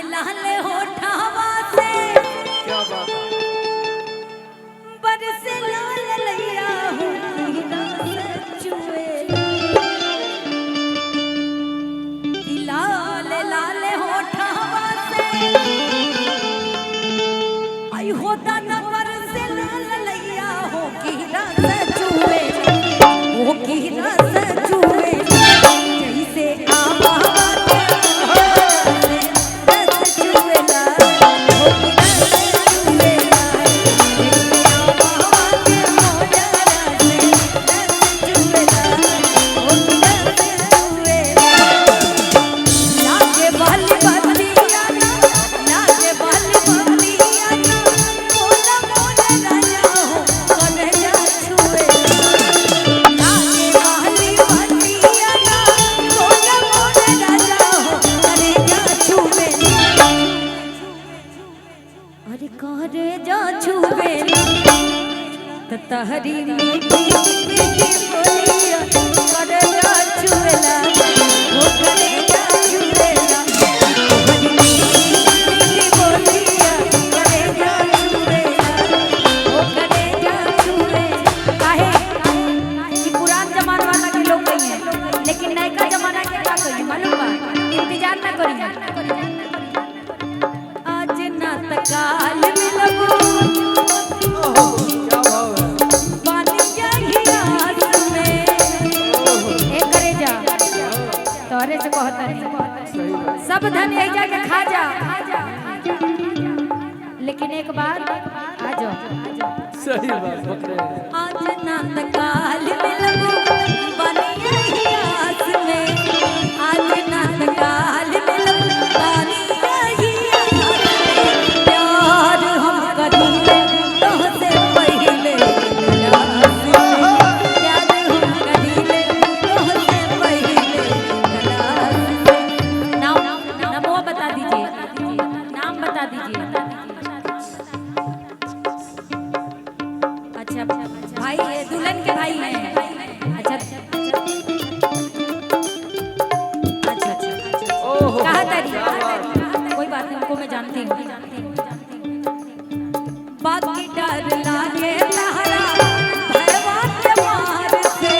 लाल होठावा से क्या बात है। बरसे लाल लैया हो चुए लाल लाल होठावा से आई होता न बरसे लाल लैया हो की रस चुए हो की रस चुए जैसे आवा तहरी मीठी मीठी बोलिया करे जा चुवेला वो करे जा चुवेला तहरी मीठी मीठी बोलिया करे जा चुवेला वो करे जा चुवेला काहे कि पुरान जमाना वाला के लोग नहीं है लेकिन नया जमाना के का कही मालूम बा इंतजार ना करी आज ना तकाल मिलबो तोरे से कहता नहीं सब धन एक जाके खा जा लेकिन एक बार आ जाओ सही बात पकड़े आज ना तकाल मिलबो बनिया ही आस में आज ना तकाल मिलबो बनिया ही आस में प्यार हम करीले तोहसे पहले प्यार हम करीले तोहसे पहले बता दीजिए नाम बता दीजिए। अच्छा भाई ये दुल्हन के भाई हैं। अच्छा अच्छा अच्छा कहा तारी कोई बात नहीं उनको मैं जानती हूँ बाकी डर लागे तहरा भैवा के मार से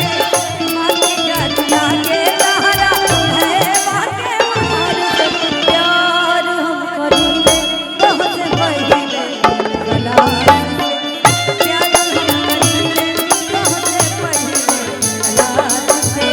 बाकी डर लागे तहरा भैवा के मार से प्यार हम करीले तोहसे पहले गला प्यार हम करीले तोहसे पहले गला से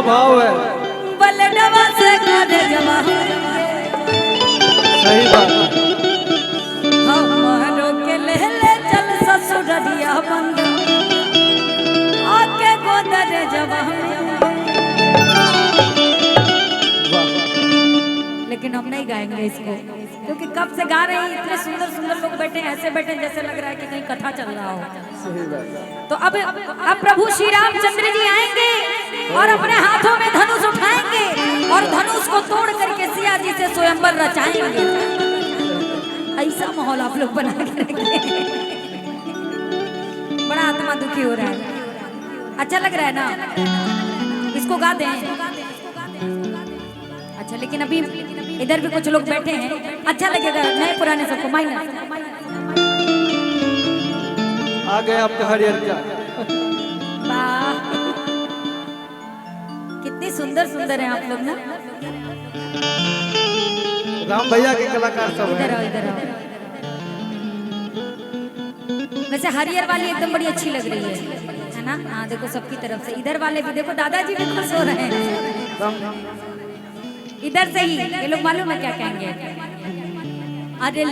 भाव है। बलडवा से कर जवा सही बात है। हमारो के ले चल ससुररिया बंद आके गोदर जवा। लेकिन हम नहीं गाएंगे इसको क्योंकि कब से गा रहे हैं, इतने सुंदर सुंदर लोग बैठे हैं, ऐसे बैठे हैं जैसे लग रहा है कि कहीं कथा चल रहा हो। सही बात है। तो अब प्रभु श्री रामचंद्र जी आएंगे और अपने हाथों में धनुष उठाएंगे और धनुष को तोड़ करके सिया जी से स्वयंवर रचाएंगे। ऐसा माहौल आप लोग बना के रखें। बड़ा आत्मा दुखी हो रहा है। अच्छा लग रहा है ना, इसको गाते हैं। अच्छा लेकिन अभी इधर भी कुछ लोग बैठे हैं, अच्छा लगेगा नए पुराने सबको माइनस। आ गए आपके हरियर का। वाह कितनी सुंदर सुंदर हैं आप लोग ना। राम भैया के कलाकार सब इधर हैं। आओ इधर आओ। वैसे हरियर वाली एकदम बड़ी अच्छी लग रही है ना। हाँ देखो सबकी तरफ से, इधर वाले भी देखो, दादाजी भी खुश हो रहे हैं। इधर से ही ये लोग मालूम है क्या कहेंगे, अरे